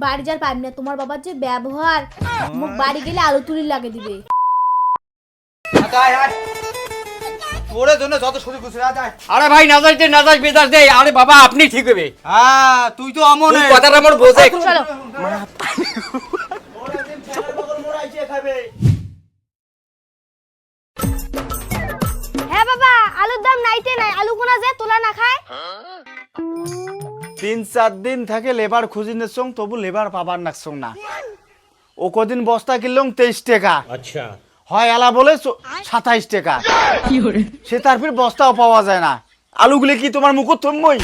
বাড়ি যার পাইম না, তোমার বাবার যে ব্যবহার, মুখ বাড়ি গেলে আলু তুলি লাগে দিবে। ওরে জন্য যত শুরু করছিস যায়। আরে ভাই নাজাজ দে, নাজাজ বেদাস দে। আরে বাবা আপনি ঠিক হবে। হ্যাঁ তুই তো অমন তুই কথাটা আমার বোঝে। চলো। ওরে দিন ছেলের বগল মোড়াইছে খাবে। হ্যাঁ বাবা, আলুর দাম নাইতে নাই, আলু কোনা যে তোলা না খায়। 3-4 দিন থাকে লেবার খুঁজি নেছং, তবু লেবার পাবার নাকছং না। ও কদিন বস্তা কিনলং 23 টাকা। আচ্ছা হয় আলা বলে 27 টাকা। সে তারপর বস্তাও পাওয়া যায় না। আলুগুলি কি তোমার মুখ থমই?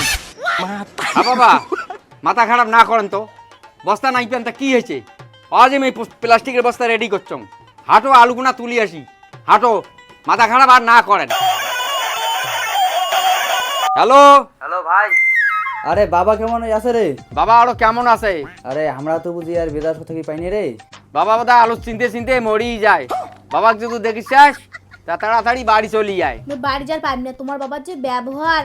বাবা মাথা খারাপ না করেন তো। বস্তা নাই পেন তা কি হয়েছে? আজ আমি প্লাস্টিকের বস্তা রেডি করছং। হাঁটো আলুগুনা তুলি আসি। হাঁটো, মাথা খারাপ আর না করেন। হ্যালো হ্যালো ভাই। আরে বাবা কেমন আছে রে? বাবা আরো কেমন আছে? আরে আমরা তো বুঝি আর বিদেশ থেকে পাইনি রে। বাবা বাবা আলু চিনতে চিনতে মরি যায়। বাবাকে যদি দেখিস তা তাড়াতাড়ি বাড়ি চলি যায়। বাড়ি যার পাইম না, তোমার বাবার যে ব্যবহার,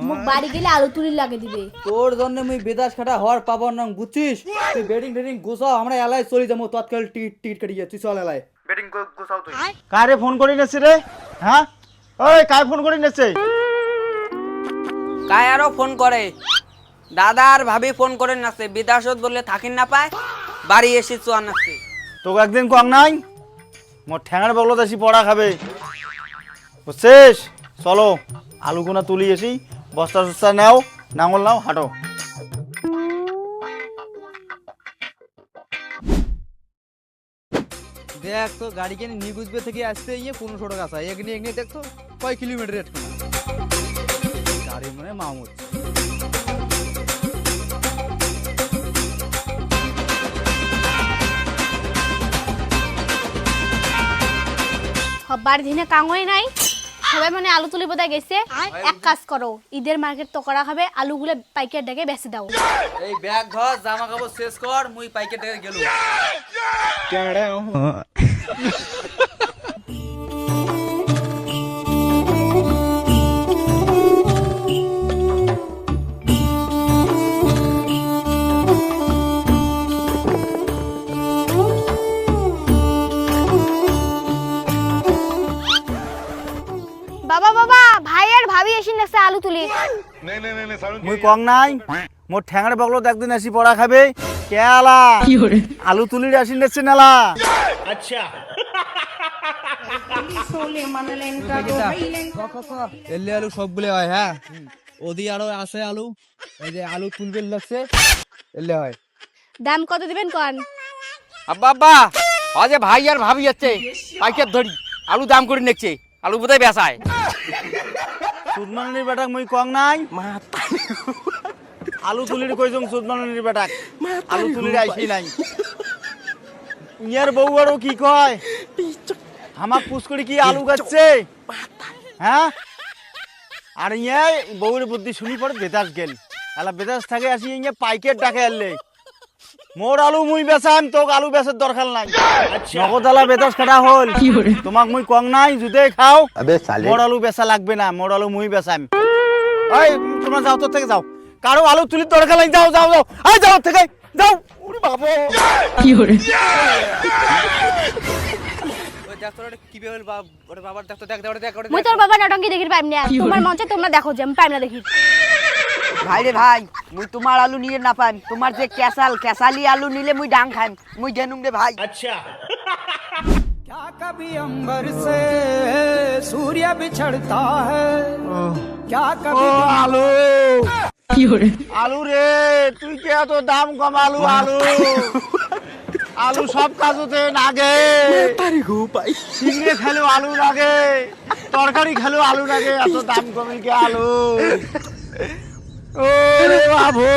মুখ বাড়ি গেলে আলু তুলি লাগে দিবে। তোর জন্য মুই বিদেশ খাটা হওয়ার পাবো না, বুঝছিস? তুই বেডিং টেডিং গোছাও, আমরা এলাই চলে যাবো তৎকাল টিট কাটিয়ে। তুই চল এলাই বেডিং গোছাও তুই। কারে ফোন করি নেছে রে? হ্যাঁ ওই কায় ফোন করি নেছে? কায় আরো ফোন করে, দাদা আর ভাবি ফোন করে নাচে, বিদাসত বললে থাকিন না পায়, বাড়ি এসে চোয়ান নাচে। তোকে একদিন কম নাই, মোর ঠ্যাঙার বগলত আসি পড়া খাবে, বুঝছিস? চলো আলুগুনা তুলি আসি, বস্তা টস্তা নাও, নাঙল নাও, হাঁটো। দেখ তো গাড়ি কেন নিগুজবে থেকে আসতে 1500 টাকা চাই। এগনি এগনি দেখ তো কয় কিলোমিটার রেট গাড়ি মানে মামুদ। সবার দিনে কাঙই নাই, সবাই মানে আলু তুলি বোধহয় গেছে। এক কাজ করো, ঈদের মার্কেট তো করা হবে, আলুগুলো পাইকার ডেকে বেচে দাও। এই ব্যাগ ধর, জামা কাপড় শেষ কর, মুই পাইকে ডেকে গেল। বাবা বাবা, ভাই আর ভাবি এসে নেছে আলু তুলি। মুই কম নাই, মোর ঠ্যাঙার বগলত একদিন আসি পড়া খাবে। কেলা আলু তুলির আসি নেছে নালা। এলে আলু সবগুলো হয়। হ্যাঁ ওদি আরো আছে আলু, এই যে আলু তুলবে লাগছে, এলে হয়। দাম কত দিবেন কোন? আব্বা আব্বা আজ ভাই আর ভাবি যাচ্ছে পাইকার ধরি, আলু দাম করে নেছে, আলু বোধহয় বেচায়। সুদমানির বেটাক মুই কম নাই, আলু তুলির কইছং সুদমানির বেটাক, আলু তুলির আইসি নাই। ইয়ার বউ আরো কি কয়, আমাক পুষ করে কি আলু গাচ্ছে? হ্যাঁ আর ইয়ে বউর বুদ্ধি শুনি পরে বেদাস গেল। এলা বেদাস থাকে আসি ইয়ে পাইকের ডাকে আনলে মোর আলু মুই বেচাম, তোক আলু বেচার দরকার নাই। নগদ আলা বেদাস কাটা হল, তোমাক মুই কং নাই, যদি খাও মোর আলু বেচা লাগবে না, মোর আলু মুই বেচাম। ওই তোমরা যাও, তোর থেকে যাও, কারো আলু তুলির দরকার নাই, যাও যাও যাও, আয় যাও থেকে যাও। ওরে বাবা মুই তোর বাবা নটঙ্কি দেখির পাইম না, তোমার মঞ্চে তোমরা দেখো যে আমি পাইম না দেখি। ভাই রে ভাই, মুই তোমার আলু নিয়ে না পাইম, তোমার যে ক্যাসালি আলু নিলে মুই ডাং খাইম, মুই জেনুম রে ভাই। আচ্ছা क्या कभी अंबर से सूर्य बिछड़ता है, क्या कभी আলু আলু রে, তুই কে এত দাম কম আলু? আলু আলু সব কাজতে নাগে, চিংড়ি খেলেও আলু লাগে, তরকারি খেলেও আলু লাগে, এত দাম কমে কে আলু? ও রে বাবু,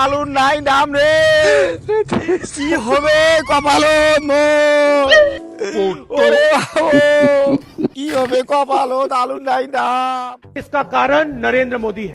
আলুর নাই দাম রে, কি হবে কপালো মোর? ওরে বাবু, কি হবে কপালো, আলুর নাই দাম। इसका कारण नरेंद्र मोदी है।